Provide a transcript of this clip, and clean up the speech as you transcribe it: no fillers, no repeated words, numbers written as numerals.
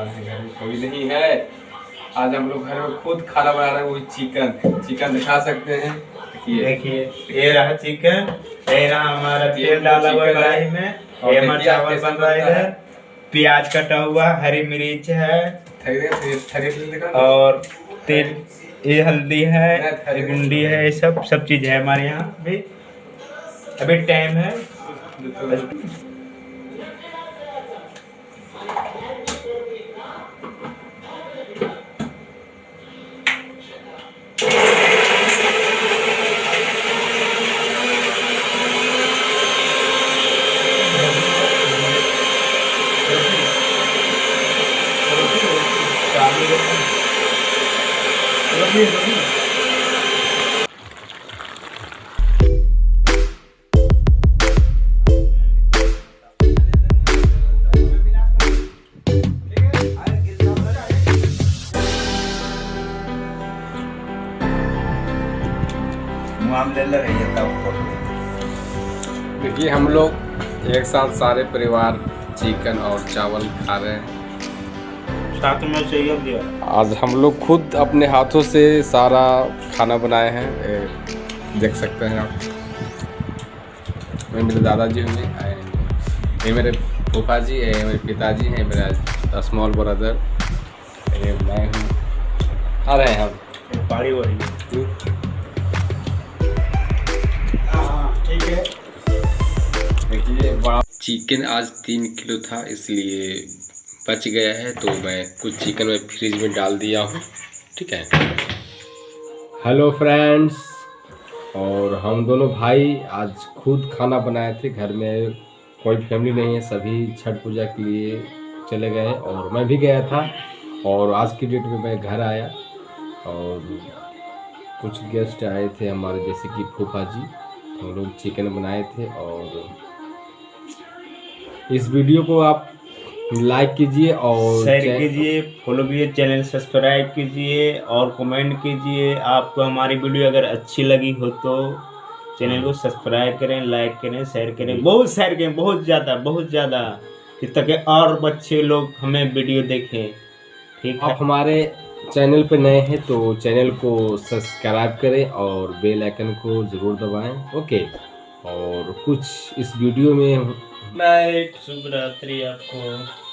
रहे हैं, घर में कोई नहीं है। आज हम लोग घर में खुद खाना बना रहे हैं, वही चिकन दिखा सकते हैं। देखिए ये रहा चिकन, ये रहा हमारा तेल डाला हुआ कढ़ाई में, ये हमारा चावल बन रहा है इधर, प्याज कटा हुआ, हरी मिर्च है और तेल, ये हल्दी है, ये गुंडी है, ये सब चीज है हमारे यहाँ भी। अभी टाइम है देखिए हम लोग एक साथ सारे परिवार चिकन और चावल खा रहे हैं। साथ में चाहिए दिया। आज हम लोग खुद अपने हाथों से सारा खाना बनाए हैं, देख सकते हैं आप। मेरे दादाजी होंगे, ये मेरे फूफा जी, ये मेरे पिताजी हैं, मेरा स्मॉल ब्रदर, ये मैं हूँ। आ रहे हैं हम पारी हो रही है। ठीक है। देखिए चिकन आज 3 किलो था, इसलिए बच गया है तो मैं कुछ चिकन में फ्रिज में डाल दिया हूँ। ठीक है। हेलो फ्रेंड्स, और हम दोनों भाई आज खुद खाना बनाए थे। घर में कोई फैमिली नहीं है, सभी छठ पूजा के लिए चले गए और मैं भी गया था। और आज की डेट में मैं घर आया और कुछ गेस्ट आए थे हमारे, जैसे कि फूफा जी। हम लोग चिकन बनाए थे और इस वीडियो को आप लाइक कीजिए और शेयर कीजिए, फॉलो कीजिए, चैनल सब्सक्राइब कीजिए और कमेंट कीजिए। आपको हमारी वीडियो अगर अच्छी लगी हो तो चैनल को सब्सक्राइब करें, लाइक करें, शेयर करें, बहुत शेयर करें, बहुत ज़्यादा, कि ताकि और बच्चे लोग हमें वीडियो देखें। ठीक है। आप हमारे चैनल पे नए हैं तो चैनल को सब्सक्राइब करें और बेल आइकन को ज़रूर दबाएं। ओके। और कुछ इस वीडियो में नाइट, शुभ रात्रि आपको।